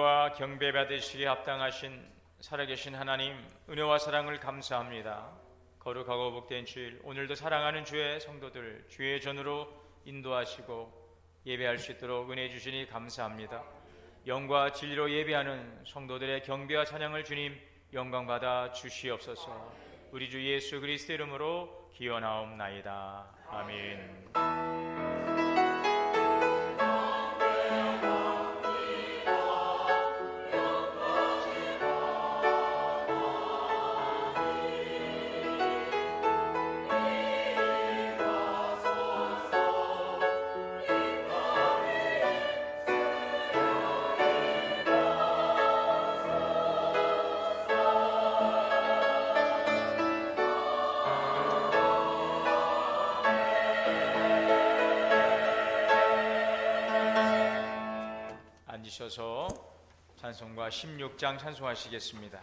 찬양과 경배받으시기에 합당하신 살아계신 하나님, 은혜와 사랑을 감사합니다. 거룩하고 복된 주일, 오늘도 사랑하는 주의 성도들 주의 전으로 인도하시고 예배할 수 있도록 은혜 주시니 감사합니다. 영과 진리로 예배하는 성도들의 경배와 찬양을 주님 영광받아 주시옵소서. 우리 주 예수 그리스도 이름으로 기원하옵나이다. 아멘. 앉으셔서 찬송가 16장 찬송하시겠습니다.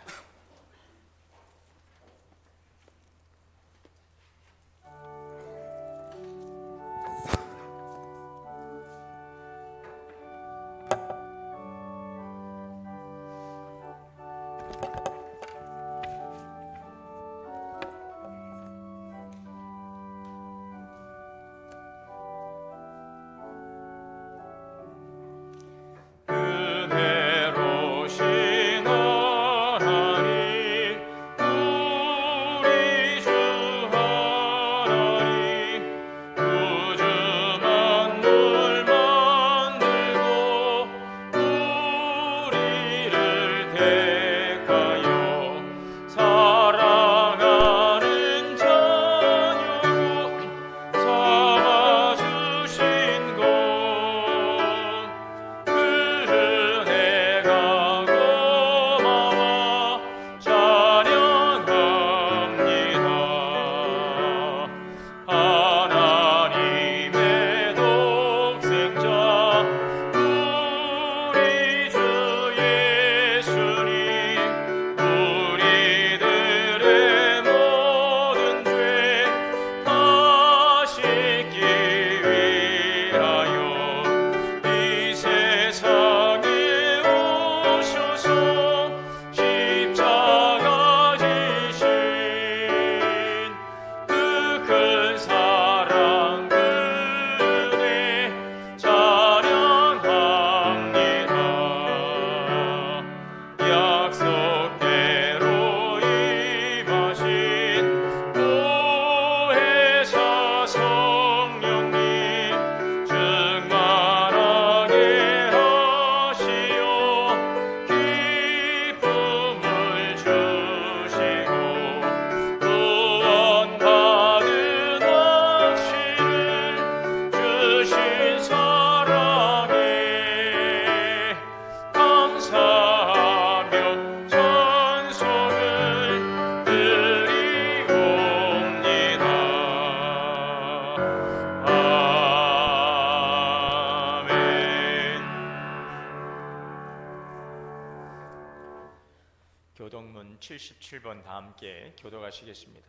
교동문 77번 다 함께 교독하시겠습니다.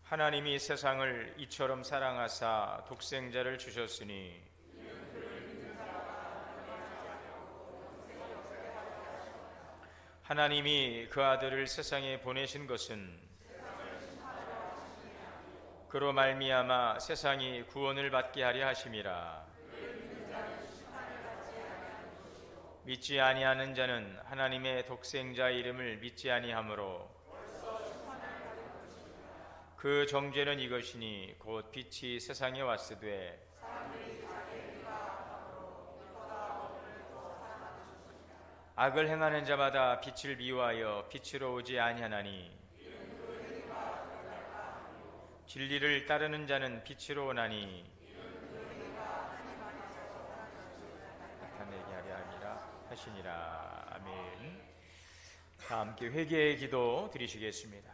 하나님이 세상을 이처럼 사랑하사 독생자를 주셨으니 하나님이 그 아들을 세상에 보내신 것은 그로 말미암아 세상이 구원을 받게 하려 하심이라. 믿지 아니하는 자는 하나님의 독생자의 이름을 믿지 아니하므로 그 정죄는 이것이니 곧 빛이 세상에 왔으되 악을 행하는 자마다 빛을 미워하여 빛으로 오지 아니하나니 진리를 따르는 자는 빛으로 오나니 나타내게 하려 함이라 하시니라. 아멘. 다 함께 회개의 기도 드리시겠습니다.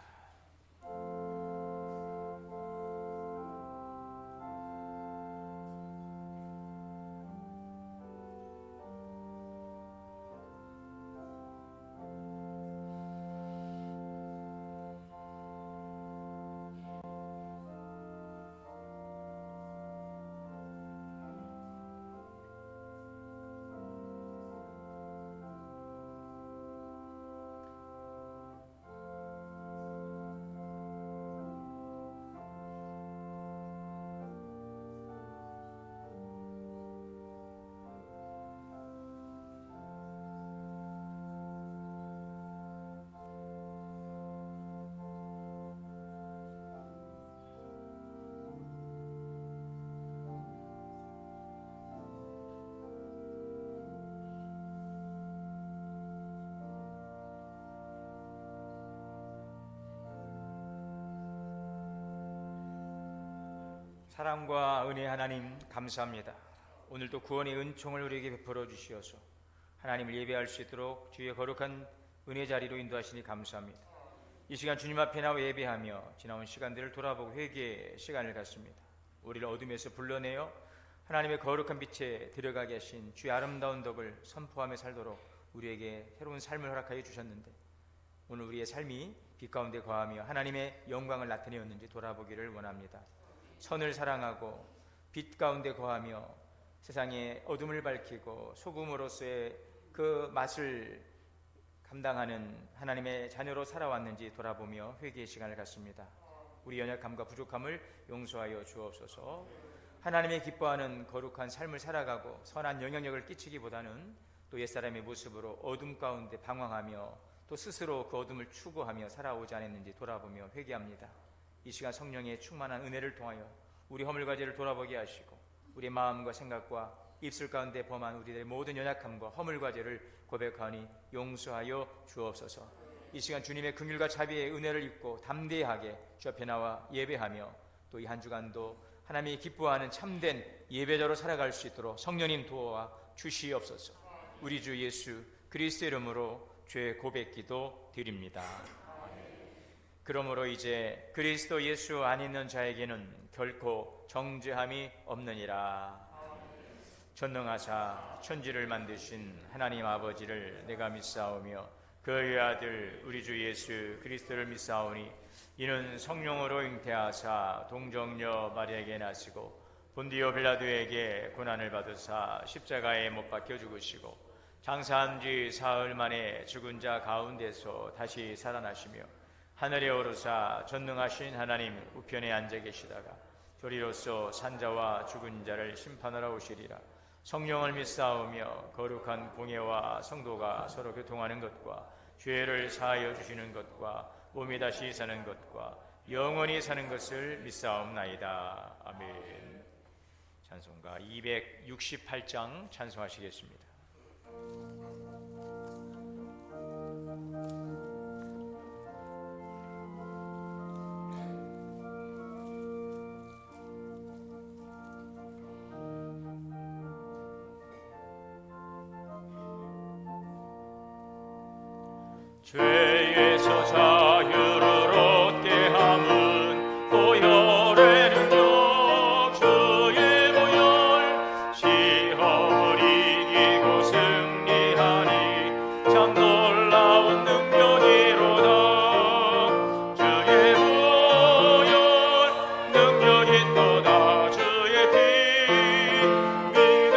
사랑과 은혜 하나님 감사합니다. 오늘도 구원의 은총을 우리에게 베풀어 주시어서 하나님을 예배할 수 있도록 주의 거룩한 은혜 자리로 인도하시니 감사합니다. 이 시간 주님 앞에 나와 예배하며 지나온 시간들을 돌아보고 회개의 시간을 갖습니다. 우리를 어둠에서 불러내어 하나님의 거룩한 빛에 들어가게 하신 주의 아름다운 덕을 선포하며 살도록 우리에게 새로운 삶을 허락하여 주셨는데 오늘 우리의 삶이 빛 가운데 거하며 하나님의 영광을 나타내었는지 돌아보기를 원합니다. 선을 사랑하고 빛 가운데 거하며 세상의 어둠을 밝히고 소금으로서의 그 맛을 감당하는 하나님의 자녀로 살아왔는지 돌아보며 회개의 시간을 갖습니다. 우리 연약함과 부족함을 용서하여 주옵소서. 하나님의 기뻐하는 거룩한 삶을 살아가고 선한 영향력을 끼치기보다는 또 옛사람의 모습으로 어둠 가운데 방황하며 또 스스로 그 어둠을 추구하며 살아오지 않았는지 돌아보며 회개합니다. 이 시간 성령의 충만한 은혜를 통하여 우리 허물과 죄를 돌아보게 하시고 우리 마음과 생각과 입술 가운데 범한 우리들의 모든 연약함과 허물과 죄를 고백하니 용서하여 주옵소서. 이 시간 주님의 긍휼과 자비의 은혜를 입고 담대하게 주 앞에 나와 예배하며 또 이 한 주간도 하나님이 기뻐하는 참된 예배자로 살아갈 수 있도록 성령님 도와 주시옵소서. 우리 주 예수 그리스도의 이름으로 죄 고백기도 드립니다. 그러므로 이제 그리스도 예수 안 있는 자에게는 결코 정죄함이 없느니라. 전능하사 천지를 만드신 하나님 아버지를 내가 믿사오며 그의 아들 우리 주 예수 그리스도를 믿사오니 이는 성령으로 잉태하사 동정녀 마리아에게 나시고 본디오 빌라도에게 고난을 받으사 십자가에 못 박혀 죽으시고 장사한 지 사흘 만에 죽은 자 가운데서 다시 살아나시며 하늘에 오르사 전능하신 하나님 우편에 앉아 계시다가 저리로서 산자와 죽은 자를 심판하러 오시리라. 성령을 믿사오며 거룩한 공예와 성도가 서로 교통하는 것과 죄를 사하여 주시는 것과 몸이 다시 사는 것과 영원히 사는 것을 믿사옵나이다. 아멘. 찬송가 268장 찬송하시겠습니다. 죄에서 자유를 얻게 함은 보혈의 능력 주의 보혈 시험을 이기고 승리하니 참 놀라운 능력이로다. 주의 보혈 능력이 있도다. 주의 피 믿음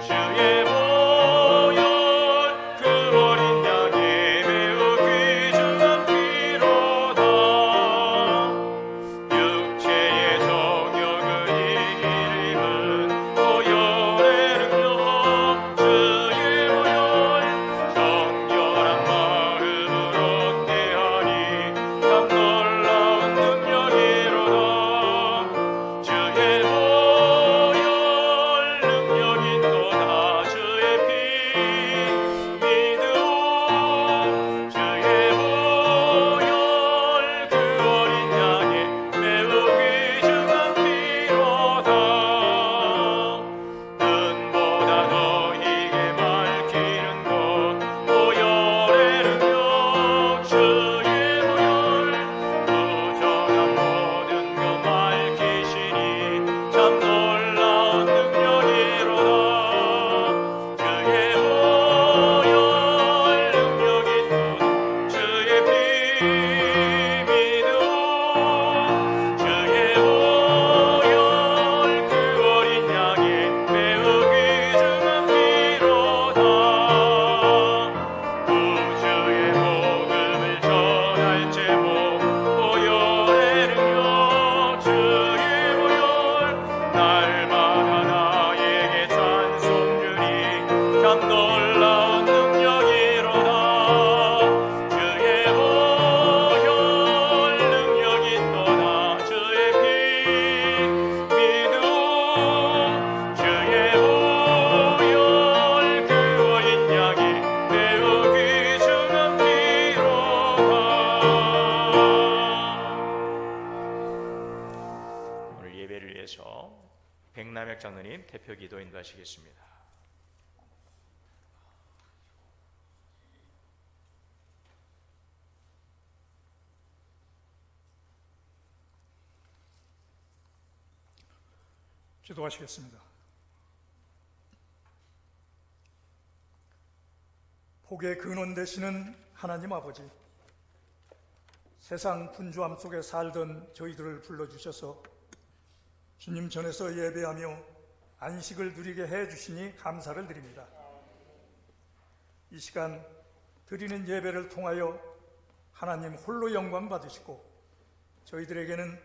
주의 보혈 그 어린 양의 대표기도 인도하시겠습니다. 기도하시겠습니다. 복의 근원 되시는 하나님 아버지, 세상 분주함 속에 살던 저희들을 불러주셔서 주님 전에서 예배하며 안식을 누리게 해주시니 감사를 드립니다. 이 시간 드리는 예배를 통하여 하나님 홀로 영광 받으시고 저희들에게는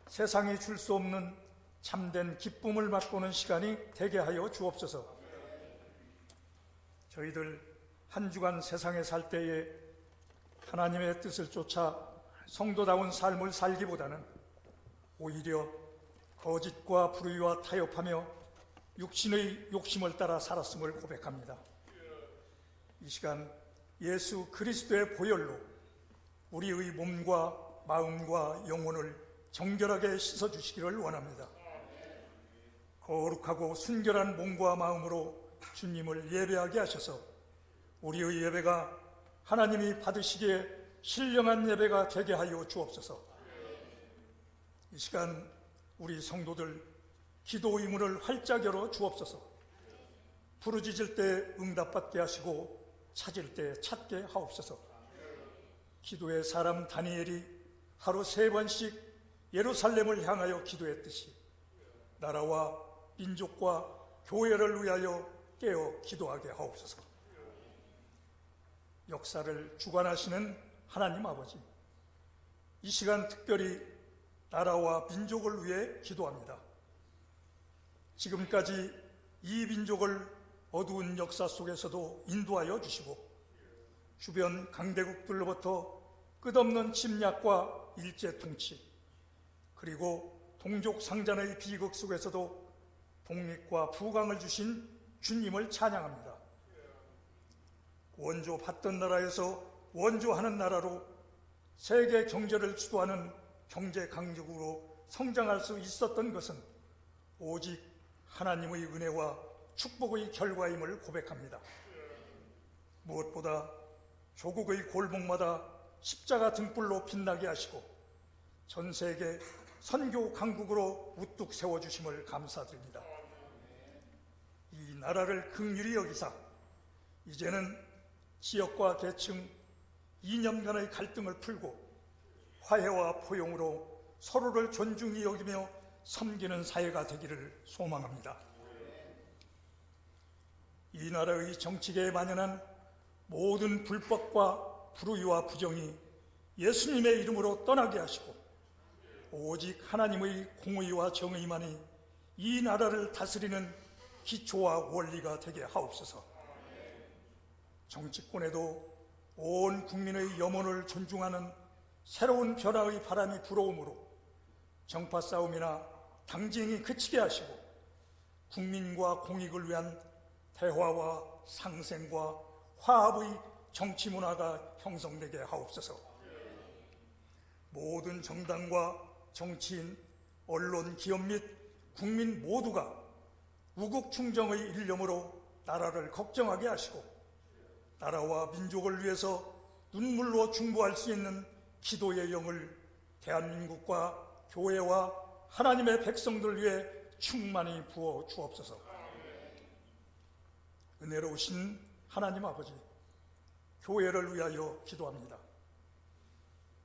세상이 줄 수 없는 참된 기쁨을 맛보는 시간이 되게 하여 주옵소서. 저희들 한 주간 세상에 살 때에 하나님의 뜻을 쫓아 성도다운 삶을 살기보다는 오히려 거짓과 불의와 타협하며 육신의 욕심을 따라 살았음을 고백합니다. 이 시간 예수 그리스도의 보혈로 우리의 몸과 마음과 영혼을 정결하게 씻어주시기를 원합니다. 거룩하고 순결한 몸과 마음으로 주님을 예배하게 하셔서 우리의 예배가 하나님이 받으시기에 신령한 예배가 되게 하여 주옵소서. 이 시간 우리 성도들 기도 의문을 활짝 열어 주옵소서. 부르짖을 때 응답받게 하시고 찾을 때 찾게 하옵소서. 기도의 사람 다니엘이 하루 3번씩 예루살렘을 향하여 기도했듯이 나라와 민족과 교회를 위하여 깨어 기도하게 하옵소서. 역사를 주관하시는 하나님 아버지, 이 시간 특별히 나라와 민족을 위해 기도합니다. 지금까지 이 민족을 어두운 역사 속에서도 인도하여 주시고 주변 강대국들로부터 끝없는 침략과 일제 통치, 그리고 동족 상잔의 비극 속에서도 독립과 부강을 주신 주님을 찬양합니다. 원조 받던 나라에서 원조하는 나라로 세계 경제를 주도하는 경제 강국으로 성장할 수 있었던 것은 오직 하나님의 은혜와 축복의 결과임을 고백합니다. 무엇보다 조국의 골목마다 십자가 등불로 빛나게 하시고 전 세계 선교 강국으로 우뚝 세워주심을 감사드립니다. 이 나라를 긍휼히 여기사 이제는 지역과 계층, 이념간의 갈등을 풀고 화해와 포용으로 서로를 존중히 여기며 섬기는 사회가 되기를 소망합니다. 이 나라의 정치계에 만연한 모든 불법과 불의와 부정이 예수님의 이름으로 떠나게 하시고 오직 하나님의 공의와 정의만이 이 나라를 다스리는 기초와 원리가 되게 하옵소서. 정치권에도 온 국민의 염원을 존중하는 새로운 변화의 바람이 불어오므로 정파 싸움이나 당쟁이 그치게 하시고 국민과 공익을 위한 대화와 상생과 화합의 정치 문화가 형성되게 하옵소서. 모든 정당과 정치인, 언론, 기업 및 국민 모두가 우국충정의 일념으로 나라를 걱정하게 하시고 나라와 민족을 위해서 눈물로 중보할 수 있는 기도의 영을 대한민국과 교회와 하나님의 백성들 위해 충만히 부어 주옵소서. 은혜로우신 하나님 아버지, 교회를 위하여 기도합니다.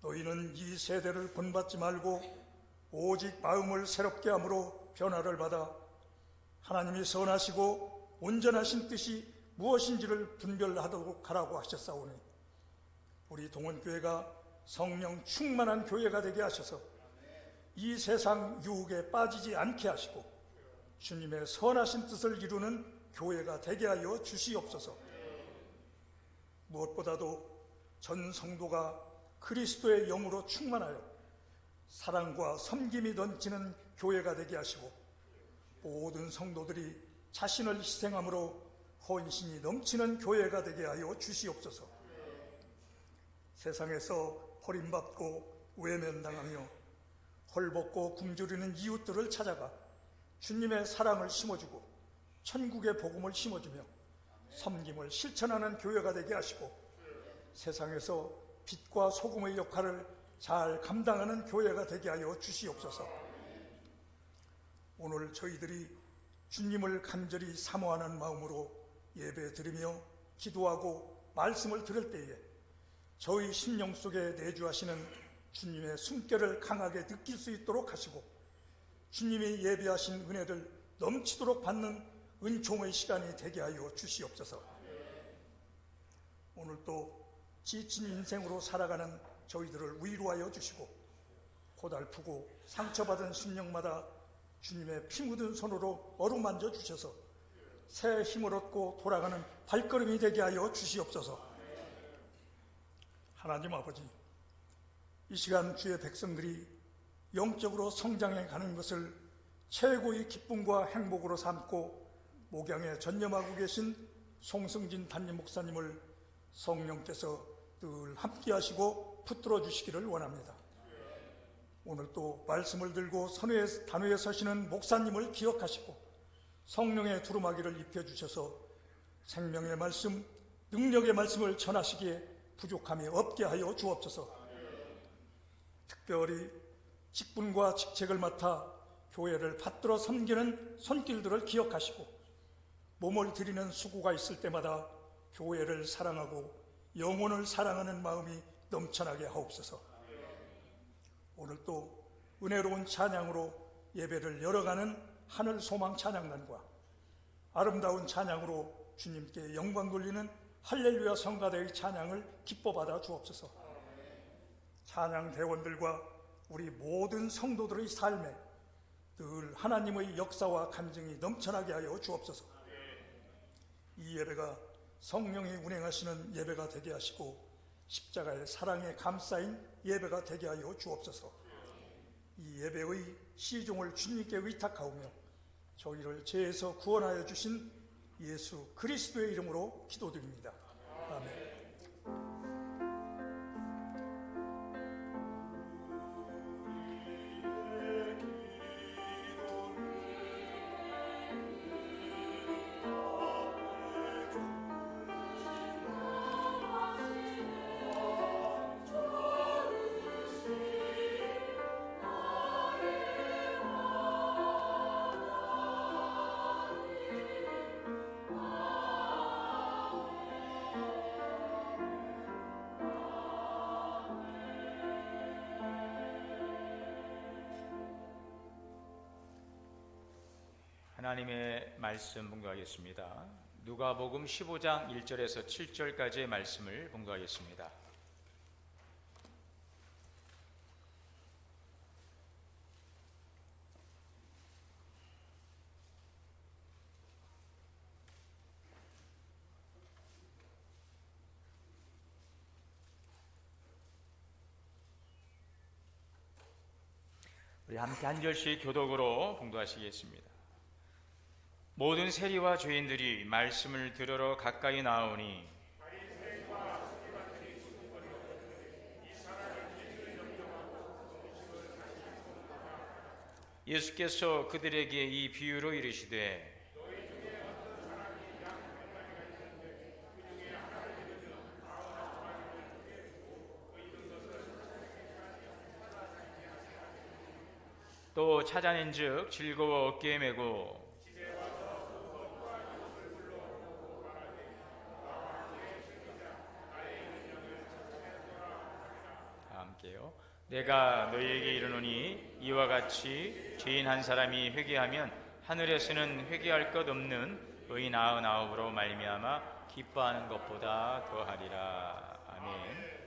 너희는 이 세대를 본받지 말고 오직 마음을 새롭게 함으로 변화를 받아 하나님이 선하시고 온전하신 뜻이 무엇인지를 분별하도록 하라고 하셨사오니 우리 동원교회가 성령 충만한 교회가 되게 하셔서 이 세상 유혹에 빠지지 않게 하시고 주님의 선하신 뜻을 이루는 교회가 되게 하여 주시옵소서. 무엇보다도 전 성도가 그리스도의 영으로 충만하여 사랑과 섬김이 넘치는 교회가 되게 하시고 모든 성도들이 자신을 희생함으로 헌신이 넘치는 교회가 되게 하여 주시옵소서. 세상에서 버림받고 외면당하며 헐벗고 굶주리는 이웃들을 찾아가 주님의 사랑을 심어주고 천국의 복음을 심어주며 섬김을 실천하는 교회가 되게 하시고 세상에서 빛과 소금의 역할을 잘 감당하는 교회가 되게 하여 주시옵소서. 오늘 저희들이 주님을 간절히 사모하는 마음으로 예배 드리며 기도하고 말씀을 들을 때에 저희 심령 속에 내주하시는 주님의 숨결을 강하게 느낄 수 있도록 하시고 주님이 예비하신 은혜를 넘치도록 받는 은총의 시간이 되게 하여 주시옵소서. 오늘 또 지친 인생으로 살아가는 저희들을 위로하여 주시고 고달프고 상처받은 심령마다 주님의 피 묻은 손으로 어루만져 주셔서 새 힘을 얻고 돌아가는 발걸음이 되게 하여 주시옵소서. 하나님 아버지, 이 시간 주의 백성들이 영적으로 성장해 가는 것을 최고의 기쁨과 행복으로 삼고 목양에 전념하고 계신 송승진 담임 목사님을 성령께서 늘 함께 하시고 붙들어 주시기를 원합니다. 오늘 또 말씀을 들고 단회에 서시는 목사님을 기억하시고 성령의 두루마기를 입혀주셔서 생명의 말씀, 능력의 말씀을 전하시기에 부족함이 없게 하여 주옵소서. 특별히 직분과 직책을 맡아 교회를 받들어 섬기는 손길들을 기억하시고 몸을 들이는 수고가 있을 때마다 교회를 사랑하고 영혼을 사랑하는 마음이 넘쳐나게 하옵소서. 오늘 또 은혜로운 찬양으로 예배를 열어가는 하늘 소망 찬양단과 아름다운 찬양으로 주님께 영광 돌리는 할렐루야 성가대의 찬양을 기뻐 받아 주옵소서. 찬양 대원들과 우리 모든 성도들의 삶에 늘 하나님의 역사와 간증이 넘쳐나게 하여 주옵소서. 이 예배가 성령이 운행하시는 예배가 되게 하시고 십자가의 사랑에 감싸인 예배가 되게 하여 주옵소서. 이 예배의 시종을 주님께 의탁하오며 저희를 죄에서 구원하여 주신 예수 그리스도의 이름으로 기도드립니다. 아멘. 하나님의 말씀 봉독하겠습니다. 누가복음 15장 1절에서 7절까지의 말씀을 봉독하겠습니다. 우리 함께 한 절씩 교독으로 봉독하시겠습니다. 모든 세리와 죄인들이 말씀을 들으러 가까이 나오니 예수께서 그들에게 이 비유로 이르시되 또 찾아낸즉 즐거워 어깨에 메고 함께요. 내가 너희에게 이르노니 이와 같이 죄인 한 사람이 회개하면 하늘에서는 회개할 것 없는 의인 99으로 말미암아 기뻐하는 것보다 더하리라. 아멘.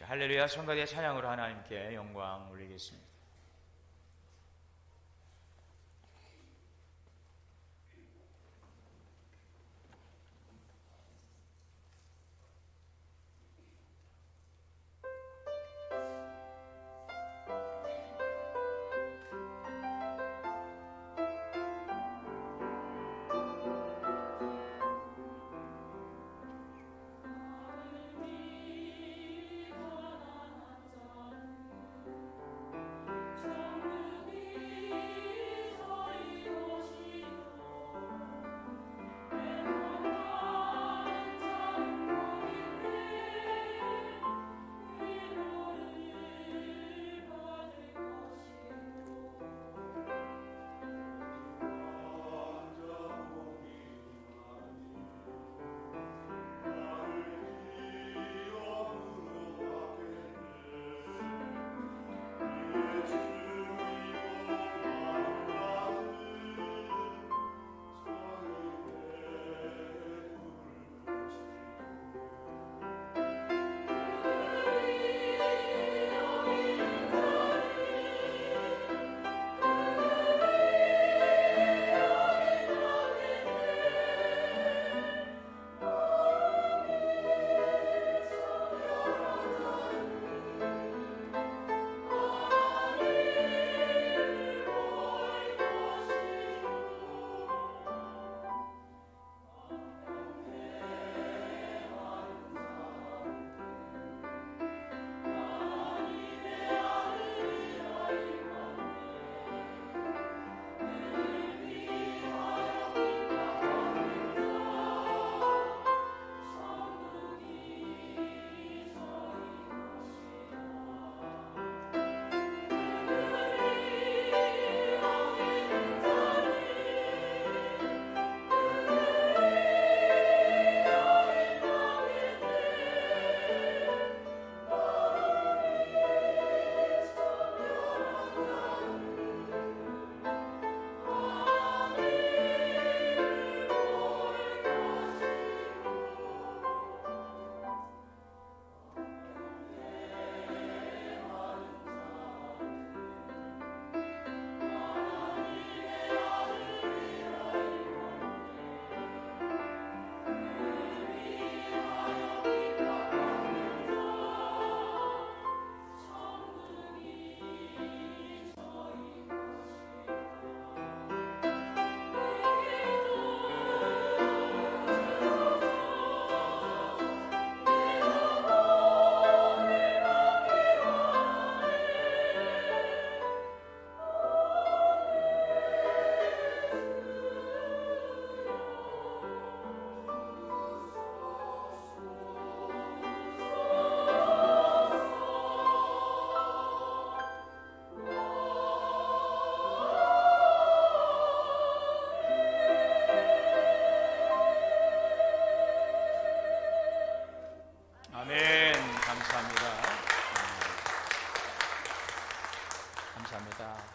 할렐루야 성가대 찬양으로 하나님께 영광 올리겠습니다.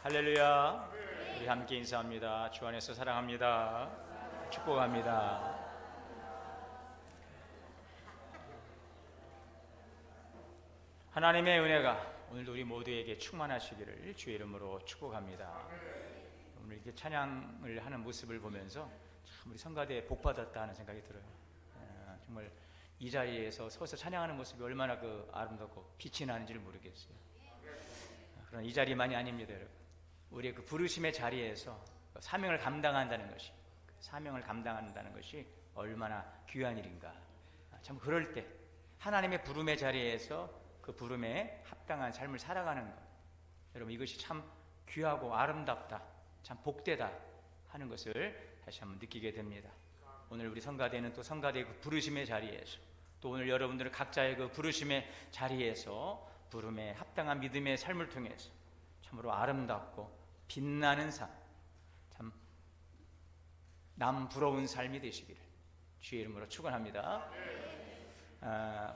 할렐루야. 우리 함께 인사합니다. 주 안에서 사랑합니다. 축복합니다. 하나님의 은혜가 오늘도 우리 모두에게 충만하시기를 주의 이름으로 축복합니다. 오늘 이렇게 찬양을 하는 모습을 보면서 참 우리 성가대에 복 받았다 하는 생각이 들어요. 정말 이 자리에서 서서 찬양하는 모습이 얼마나 아름답고 빛이 나는지를 모르겠어요. 그러나 이 자리만이 아닙니다, 여러분. 우리의 그 부르심의 자리에서 사명을 감당한다는 것이 얼마나 귀한 일인가. 참 그럴 때 하나님의 부름의 자리에서 그 부름에 합당한 삶을 살아가는 것, 여러분 이것이 참 귀하고 아름답다, 참 복되다 하는 것을 다시 한번 느끼게 됩니다. 오늘 우리 성가대는 또 성가대의 그 부르심의 자리에서, 또 오늘 여러분들은 각자의 그 부르심의 자리에서 부름에 합당한 믿음의 삶을 통해서 참으로 아름답고 빛나는 삶, 참 남 부러운 삶이 되시기를 주의 이름으로 축원합니다.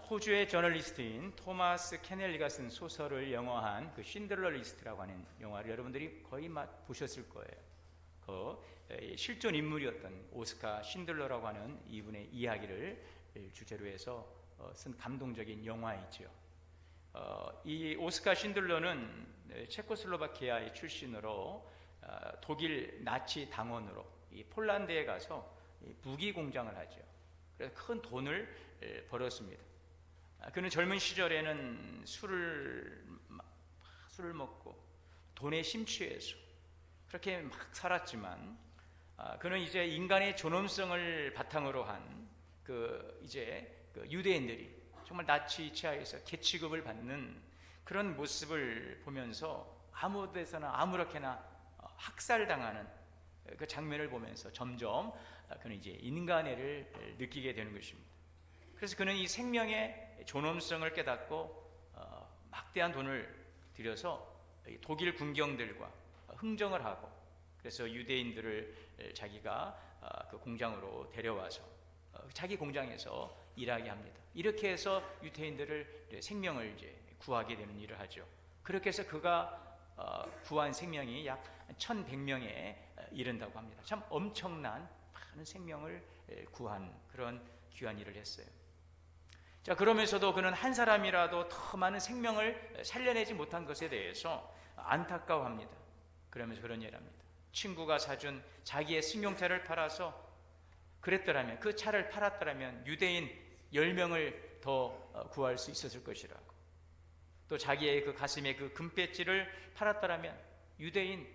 호주의 저널리스트인 토마스 케넬리가 쓴 소설을 영화한 그 신들러 리스트라고 하는 영화를 여러분들이 거의 보셨을 거예요. 실존 인물이었던 오스카 신들러라고 하는 이분의 이야기를 주제로 해서 쓴 감동적인 영화이죠. 이 오스카 신들러는 체코슬로바키아의 출신으로 독일 나치 당원으로 이 폴란드에 가서 무기 공장을 하죠. 그래서 큰 돈을 벌었습니다. 그는 젊은 시절에는 술을 먹고 돈에 심취해서 그렇게 막 살았지만, 그는 이제 인간의 존엄성을 바탕으로 한 유대인들이 정말 나치 치하에서 개취급을 받는 그런 모습을 보면서 아무 데서나 아무렇게나 학살당하는 그 장면을 보면서 점점 그는 이제 인간애를 느끼게 되는 것입니다. 그래서 그는 이 생명의 존엄성을 깨닫고 막대한 돈을 들여서 독일 군경들과 흥정을 하고, 그래서 유대인들을 자기가 그 공장으로 데려와서 자기 공장에서 일하게 합니다. 이렇게 해서 유대인들을 생명을 이제 구하게 되는 일을 하죠. 그렇게 해서 그가 구한 생명이 약 1100명에 이른다고 합니다. 참 엄청난 많은 생명을 구한 그런 귀한 일을 했어요. 자, 그러면서도 그는 한 사람이라도 더 많은 생명을 살려내지 못한 것에 대해서 안타까워합니다. 그러면서 그런 얘기를 합니다. 친구가 사준 자기의 승용차를 팔아서 그랬더라면, 그 차를 팔았더라면 유대인 10명을 더 구할 수 있었을 것이라고. 또 자기의 그 가슴에 그 금배지를 팔았더라면 유대인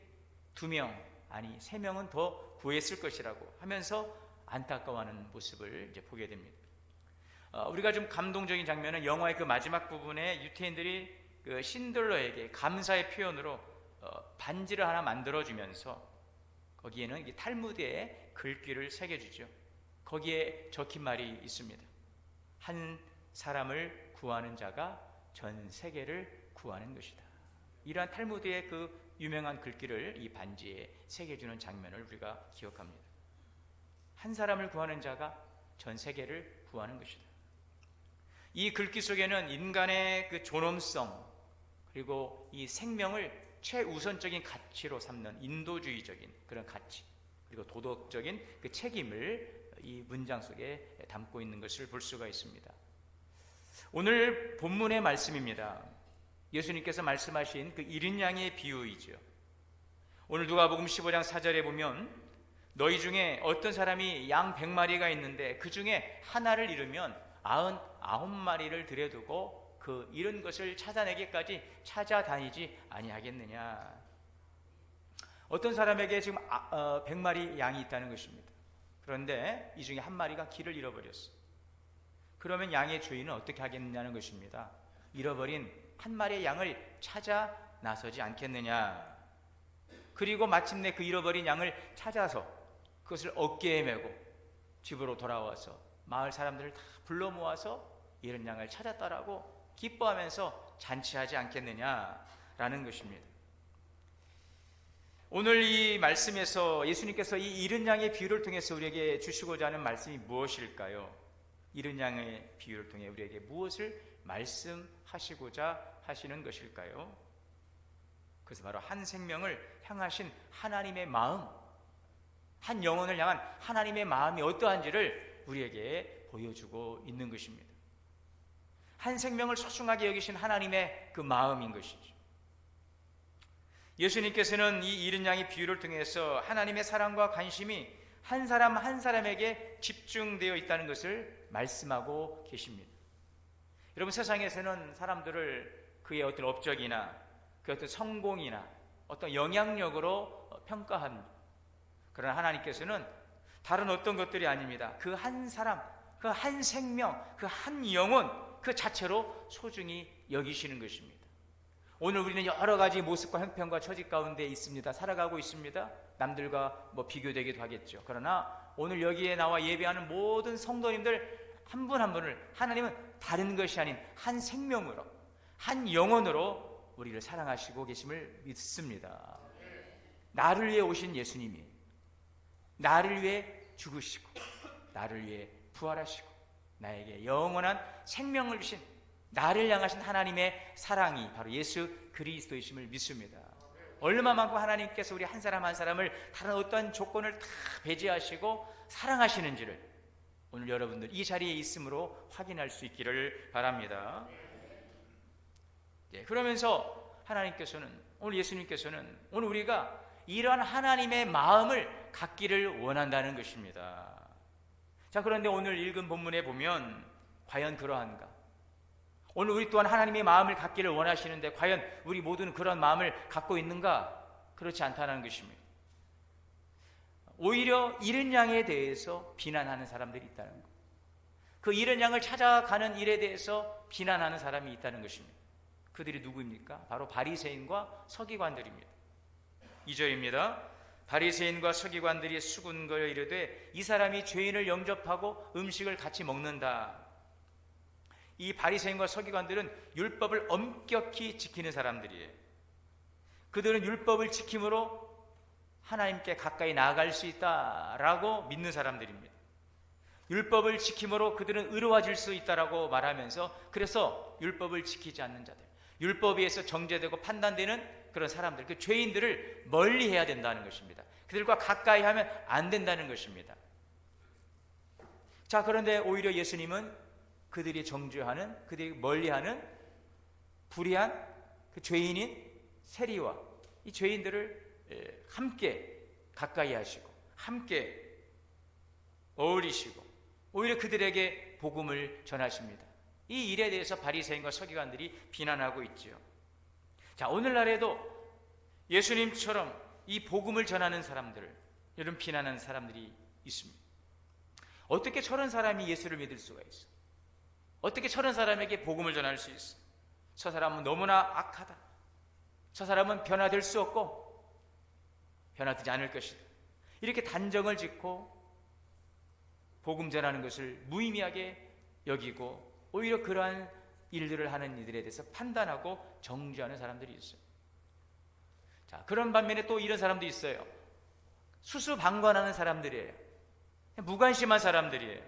2명, 아니 3명은 더 구했을 것이라고 하면서 안타까워하는 모습을 이제 보게 됩니다. 우리가 좀 감동적인 장면은 영화의 그 마지막 부분에 유대인들이 그 신들러에게 감사의 표현으로 반지를 하나 만들어주면서 거기에는 이 탈무드의 글귀를 새겨주죠. 거기에 적힌 말이 있습니다. 한 사람을 구하는 자가 전 세계를 구하는 것이다. 이러한 탈무드의 그 유명한 글귀를 이 반지에 새겨주는 장면을 우리가 기억합니다. 한 사람을 구하는 자가 전 세계를 구하는 것이다. 이 글귀 속에는 인간의 그 존엄성, 그리고 이 생명을 최우선적인 가치로 삼는 인도주의적인 그런 가치, 그리고 도덕적인 그 책임을 이 문장 속에 담고 있는 것을 볼 수가 있습니다. 오늘 본문의 말씀입니다. 예수님께서 말씀하신 그 이른 양의 비유이죠. 오늘 누가복음 15장 4절에 보면 너희 중에 어떤 사람이 양 100마리가 있는데 그 중에 하나를 잃으면 99마리를 들여두고 그 잃은 것을 찾아내기까지 찾아다니지 아니하겠느냐. 어떤 사람에게 지금 100마리 양이 있다는 것입니다. 그런데 이 중에 한 마리가 길을 잃어버렸어. 그러면 양의 주인은 어떻게 하겠느냐는 것입니다. 잃어버린 한 마리의 양을 찾아 나서지 않겠느냐. 그리고 마침내 그 잃어버린 양을 찾아서 그것을 어깨에 메고 집으로 돌아와서 마을 사람들을 다 불러 모아서 잃은 양을 찾았다라고 기뻐하면서 잔치하지 않겠느냐라는 것입니다. 오늘 이 말씀에서 예수님께서 이 잃은 양의 비유를 통해서 우리에게 주시고자 하는 말씀이 무엇일까요? 잃은 양의 비유를 통해 우리에게 무엇을 말씀하시고자 하시는 것일까요? 그것은 바로 한 생명을 향하신 하나님의 마음, 한 영혼을 향한 하나님의 마음이 어떠한지를 우리에게 보여주고 있는 것입니다. 한 생명을 소중하게 여기신 하나님의 그 마음인 것이죠. 예수님께서는 이 잃은 양의 비유를 통해서 하나님의 사랑과 관심이 한 사람 한 사람에게 집중되어 있다는 것을 말씀하고 계십니다. 여러분, 세상에서는 사람들을 그의 어떤 업적이나 그 어떤 성공이나 어떤 영향력으로 평가합니다. 그러나 하나님께서는 다른 어떤 것들이 아닙니다. 그 한 사람, 그 한 생명, 그 한 영혼 그 자체로 소중히 여기시는 것입니다. 오늘 우리는 여러 가지 모습과 형편과 처지 가운데 있습니다. 살아가고 있습니다. 남들과 비교되기도 하겠죠. 그러나 오늘 여기에 나와 예배하는 모든 성도님들 한 분 한 분을 하나님은 다른 것이 아닌 한 생명으로, 한 영혼으로 우리를 사랑하시고 계심을 믿습니다. 나를 위해 오신 예수님이 나를 위해 죽으시고 나를 위해 부활하시고 나에게 영원한 생명을 주신 나를 향하신 하나님의 사랑이 바로 예수 그리스도이심을 믿습니다. 얼마만큼 하나님께서 우리 한 사람 한 사람을 다른 어떠한 조건을 다 배제하시고 사랑하시는지를 오늘 여러분들 이 자리에 있음으로 확인할 수 있기를 바랍니다. 그러면서 하나님께서는, 오늘 예수님께서는 오늘 우리가 이러한 하나님의 마음을 갖기를 원한다는 것입니다. 자, 그런데 오늘 읽은 본문에 보면 과연 그러한가? 오늘 우리 또한 하나님의 마음을 갖기를 원하시는데 과연 우리 모두는 그런 마음을 갖고 있는가? 그렇지 않다는 것입니다. 오히려 잃은 양에 대해서 비난하는 사람들이 있다는 것, 그 잃은 양을 찾아가는 일에 대해서 비난하는 사람이 있다는 것입니다. 그들이 누구입니까? 바로 바리새인과 서기관들입니다. 2절입니다. 바리새인과 서기관들이 수군거려 이르되 이 사람이 죄인을 영접하고 음식을 같이 먹는다. 이 바리새인과 서기관들은 율법을 엄격히 지키는 사람들이에요. 그들은 율법을 지킴으로 하나님께 가까이 나아갈 수 있다라고 믿는 사람들입니다. 율법을 지킴으로 그들은 의로워질 수 있다라고 말하면서, 그래서 율법을 지키지 않는 자들, 율법에 의해서 정죄되고 판단되는 그런 사람들, 그 죄인들을 멀리 해야 된다는 것입니다. 그들과 가까이 하면 안 된다는 것입니다. 자, 그런데 오히려 예수님은 그들이 정죄하는, 그들이 멀리하는 불의한 그 죄인인 세리와 이 죄인들을 함께 가까이 하시고 함께 어울리시고 오히려 그들에게 복음을 전하십니다. 이 일에 대해서 바리새인과 서기관들이 비난하고 있지요. 자, 오늘날에도 예수님처럼 이 복음을 전하는 사람들을 이런 비난하는 사람들이 있습니다. 어떻게 저런 사람이 예수를 믿을 수가 있어? 어떻게 저런 사람에게 복음을 전할 수 있어? 저 사람은 너무나 악하다. 저 사람은 변화될 수 없고 변화되지 않을 것이다. 이렇게 단정을 짓고 복음 전하는 것을 무의미하게 여기고 오히려 그러한 일들을 하는 이들에 대해서 판단하고 정죄하는 사람들이 있어요. 자, 그런 반면에 또 이런 사람도 있어요. 수수방관하는 사람들이에요. 무관심한 사람들이에요.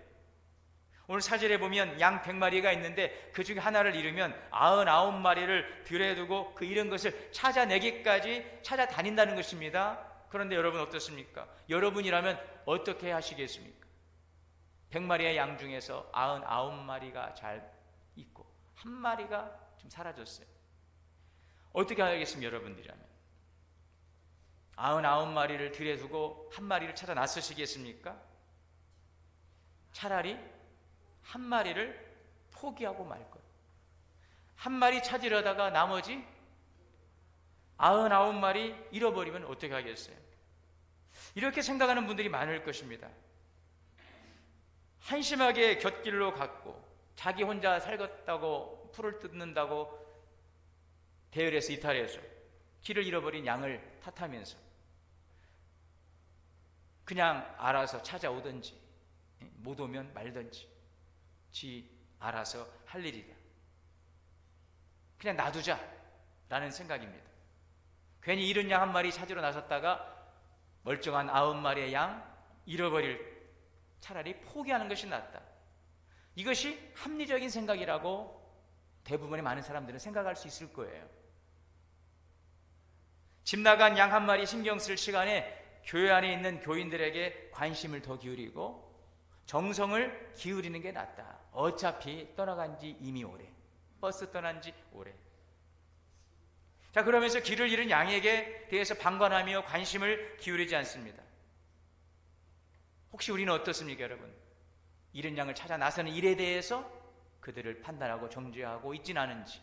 오늘 사절에 보면 양 100마리가 있는데 그 중에 하나를 잃으면 99마리를 들에 두고 그 잃은 것을 찾아내기까지 찾아다닌다는 것입니다. 그런데 여러분 어떻습니까? 여러분이라면 어떻게 하시겠습니까? 100마리의 양 중에서 99마리가 잘 있고 한 마리가 좀 사라졌어요. 어떻게 하겠습니까? 여러분들이라면 99마리를 들에 두고 한 마리를 찾아 나서시겠습니까? 차라리 한 마리를 포기하고 말 거예요. 한 마리 찾으려다가 나머지 99마리 잃어버리면 어떻게 하겠어요? 이렇게 생각하는 분들이 많을 것입니다. 한심하게 곁길로 갔고 자기 혼자 살겠다고 풀을 뜯는다고 대열에서 이탈해서 길을 잃어버린 양을 탓하면서 그냥 알아서 찾아오든지 못 오면 말든지 지 알아서 할 일이다. 그냥 놔두자 라는 생각입니다. 괜히 잃은 양 한 마리 찾으러 나섰다가 멀쩡한 9마리의 양 잃어버릴, 차라리 포기하는 것이 낫다. 이것이 합리적인 생각이라고 대부분의 많은 사람들은 생각할 수 있을 거예요. 집 나간 양 한 마리 신경 쓸 시간에 교회 안에 있는 교인들에게 관심을 더 기울이고 정성을 기울이는 게 낫다. 어차피 떠나간 지 이미 오래. 버스 떠난 지 오래. 자, 그러면서 길을 잃은 양에게 대해서 방관하며 관심을 기울이지 않습니다. 혹시 우리는 어떻습니까, 여러분? 잃은 양을 찾아 나서는 일에 대해서 그들을 판단하고 정죄하고 있지는 않은지,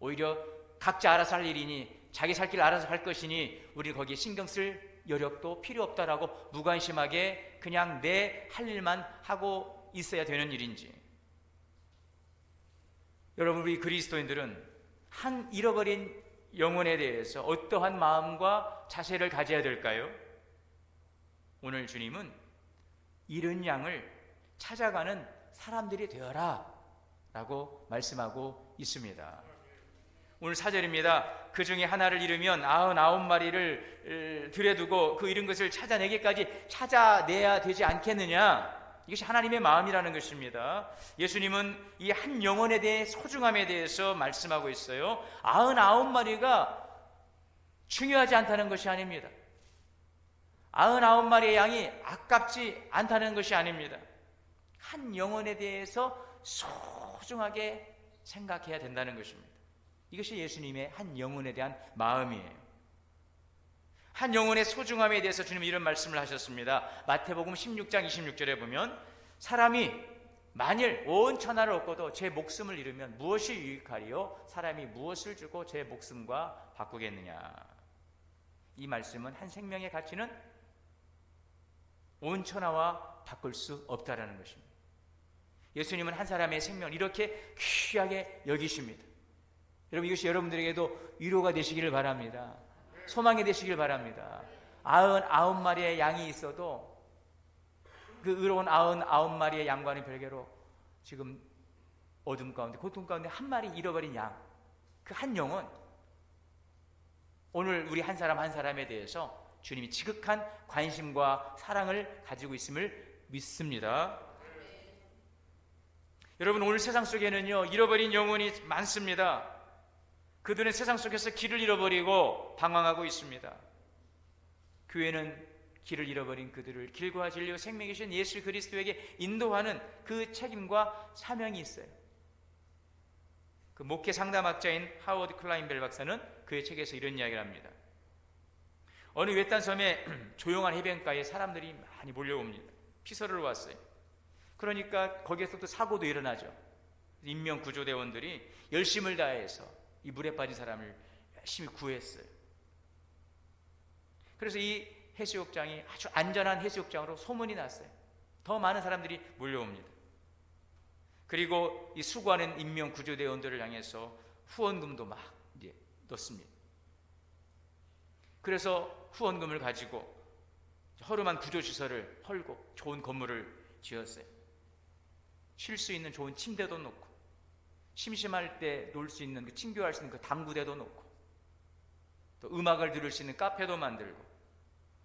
오히려 각자 알아서 할 일이니 자기 살 길 알아서 갈 것이니 우리는 거기에 신경 쓸 여력도 필요 없다라고 무관심하게 그냥 내 할 일만 하고 있어야 되는 일인지. 여러분, 우리 그리스도인들은 한 잃어버린 영혼에 대해서 어떠한 마음과 자세를 가져야 될까요? 오늘 주님은 잃은 양을 찾아가는 사람들이 되어라 라고 말씀하고 있습니다. 오늘 4절입니다. 그 중에 하나를 잃으면 99마리를 들여두고 그 잃은 것을 찾아내기까지 찾아내야 되지 않겠느냐. 이것이 하나님의 마음이라는 것입니다. 예수님은 이 한 영혼에 대해 소중함에 대해서 말씀하고 있어요. 99마리가 중요하지 않다는 것이 아닙니다. 99마리의 양이 아깝지 않다는 것이 아닙니다. 한 영혼에 대해서 소중하게 생각해야 된다는 것입니다. 이것이 예수님의 한 영혼에 대한 마음이에요. 한 영혼의 소중함에 대해서 주님은 이런 말씀을 하셨습니다. 마태복음 16장 26절에 보면 사람이 만일 온 천하를 얻고도 제 목숨을 잃으면 무엇이 유익하리요? 사람이 무엇을 주고 제 목숨과 바꾸겠느냐. 이 말씀은 한 생명의 가치는 온 천하와 바꿀 수 없다라는 것입니다. 예수님은 한 사람의 생명을 이렇게 귀하게 여기십니다. 여러분, 이것이 여러분들에게도 위로가 되시기를 바랍니다. 소망이 되시길 바랍니다. 99마리의 양이 있어도 그 의로운 99마리의 양과는 별개로 지금 어둠 가운데, 고통 가운데 한 마리 잃어버린 양, 그 한 영혼, 오늘 우리 한 사람 한 사람에 대해서 주님이 지극한 관심과 사랑을 가지고 있음을 믿습니다. 여러분, 오늘 세상 속에는요, 잃어버린 영혼이 많습니다. 그들은 세상 속에서 길을 잃어버리고 방황하고 있습니다. 교회는 길을 잃어버린 그들을 길과 진리와 생명이신 예수 그리스도에게 인도하는 그 책임과 사명이 있어요. 그 목회 상담학자인 하워드 클라인벨 박사는 그의 책에서 이런 이야기를 합니다. 어느 외딴 섬에 조용한 해변가에 사람들이 많이 몰려옵니다. 피서를 왔어요. 그러니까 거기에서 또 사고도 일어나죠. 인명구조대원들이 열심을 다해서 이 물에 빠진 사람을 열심히 구했어요. 그래서 이 해수욕장이 아주 안전한 해수욕장으로 소문이 났어요. 더 많은 사람들이 몰려옵니다. 그리고 이 수고하는 인명구조대원들을 향해서 후원금도 막 넣습니다. 그래서 후원금을 가지고 허름한 구조시설을 헐고 좋은 건물을 지었어요. 쉴 수 있는 좋은 침대도 놓고, 심심할 때 놀 수 있는, 친교할 수 있는 그 당구대도 놓고, 또 음악을 들을 수 있는 카페도 만들고,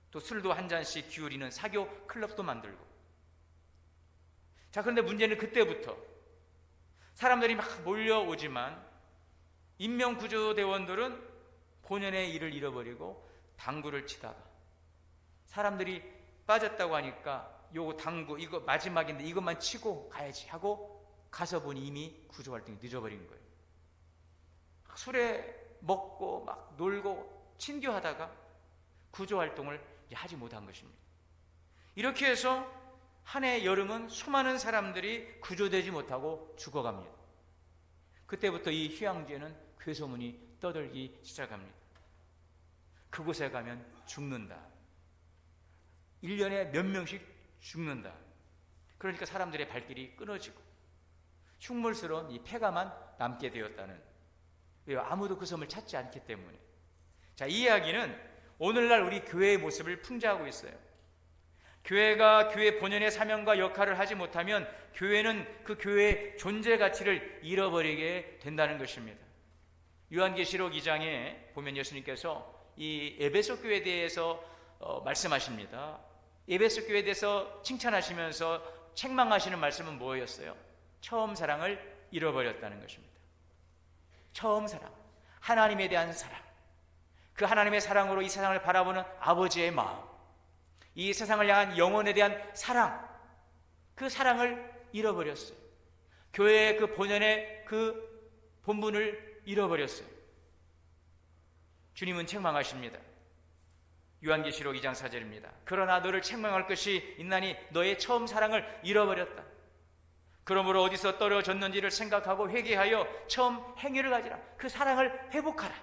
또 술도 한 잔씩 기울이는 사교 클럽도 만들고. 자, 그런데 문제는 그때부터 사람들이 막 몰려오지만 인명구조대원들은 본연의 일을 잃어버리고 당구를 치다가 사람들이 빠졌다고 하니까 요거 당구 이거 마지막인데 이것만 치고 가야지 하고 가서 보니 이미 구조활동이 늦어버린 거예요. 술에 먹고 막 놀고 친교하다가 구조활동을 하지 못한 것입니다. 이렇게 해서 한 해 여름은 수많은 사람들이 구조되지 못하고 죽어갑니다. 그때부터 이 휴양지에는 괴소문이 떠들기 시작합니다. 그곳에 가면 죽는다. 1년에 몇 명씩 죽는다. 그러니까 사람들의 발길이 끊어지고 흉물스러운 이 폐가만 남게 되었다는, 왜요? 아무도 그 섬을 찾지 않기 때문에. 자, 이 이야기는 오늘날 우리 교회의 모습을 풍자하고 있어요. 교회가 교회 본연의 사명과 역할을 하지 못하면 교회는 그 교회의 존재 가치를 잃어버리게 된다는 것입니다. 요한계시록 2장에 보면 예수님께서 이 에베소 교회에 대해서 말씀하십니다. 에베소 교회에 대해서 칭찬하시면서 책망하시는 말씀은 뭐였어요? 처음 사랑을 잃어버렸다는 것입니다. 처음 사랑, 하나님에 대한 사랑, 그 하나님의 사랑으로 이 세상을 바라보는 아버지의 마음, 이 세상을 향한 영혼에 대한 사랑, 그 사랑을 잃어버렸어요. 교회의 그 본연의 그 본분을 잃어버렸어요. 주님은 책망하십니다. 요한계시록 2장 4절입니다. 그러나 너를 책망할 것이 있나니 너의 처음 사랑을 잃어버렸다. 그러므로 어디서 떨어졌는지를 생각하고 회개하여 처음 행위를 가지라. 그 사랑을 회복하라.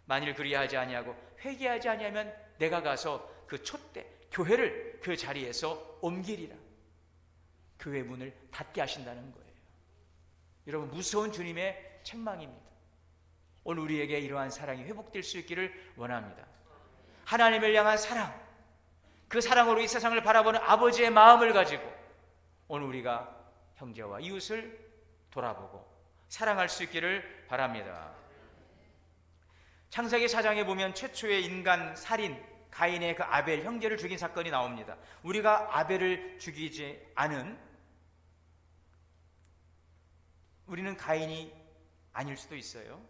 만일 그리하지 아니하고 회개하지 아니하면 내가 가서 그 촛대 교회를 그 자리에서 옮기리라. 교회 문을 닫게 하신다는 거예요. 여러분, 무서운 주님의 책망입니다. 오늘 우리에게 이러한 사랑이 회복될 수 있기를 원합니다. 하나님을 향한 사랑, 그 사랑으로 이 세상을 바라보는 아버지의 마음을 가지고 오늘 우리가 형제와 이웃을 돌아보고 사랑할 수 있기를 바랍니다. 창세기 4장에 보면 최초의 인간 살인, 가인의 그 아벨 형제를 죽인 사건이 나옵니다. 우리가 아벨을 죽이지 않은, 우리는 가인이 아닐 수도 있어요.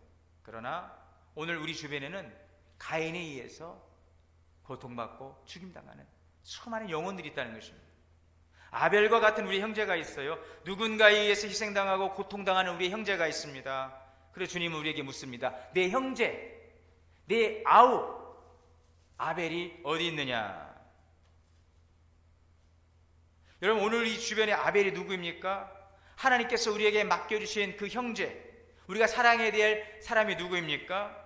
그러나 오늘 우리 주변에는 가인에 의해서 고통받고 죽임당하는 수많은 영혼들이 있다는 것입니다. 아벨과 같은 우리 형제가 있어요. 누군가에 의해서 희생당하고 고통당하는 우리 형제가 있습니다. 그래서 주님은 우리에게 묻습니다. 내 형제, 내 아우 아벨이 어디 있느냐? 여러분, 오늘 이 주변에 아벨이 누구입니까? 하나님께서 우리에게 맡겨주신 그 형제, 우리가 사랑해야 될 사람이 누구입니까?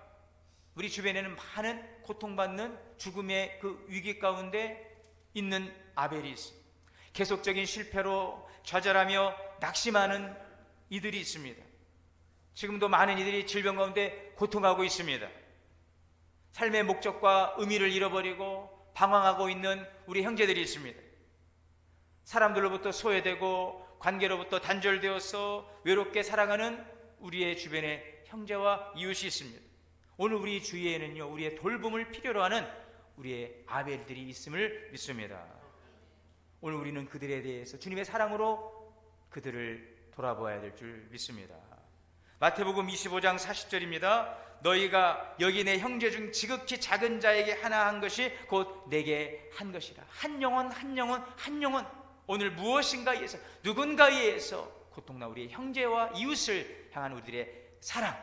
우리 주변에는 많은 고통받는 죽음의 그 위기 가운데 있는 아벨이 있습니다. 계속적인 실패로 좌절하며 낙심하는 이들이 있습니다. 지금도 많은 이들이 질병 가운데 고통하고 있습니다. 삶의 목적과 의미를 잃어버리고 방황하고 있는 우리 형제들이 있습니다. 사람들로부터 소외되고 관계로부터 단절되어서 외롭게 살아가는 우리의 주변에 형제와 이웃이 있습니다. 오늘 우리 주위에는요, 우리의 돌봄을 필요로 하는 우리의 아벨들이 있음을 믿습니다. 오늘 우리는 그들에 대해서 주님의 사랑으로 그들을 돌아보아야 될 줄 믿습니다. 마태복음 25장 40절입니다. 너희가 여기 내 형제 중 지극히 작은 자에게 하나 한 것이 곧 내게 한 것이라. 한 영혼 한 영혼 한 영혼, 오늘 무엇인가에 의해서, 누군가에 의해서 고통나 우리의 형제와 이웃을 향한 우리들의 사랑,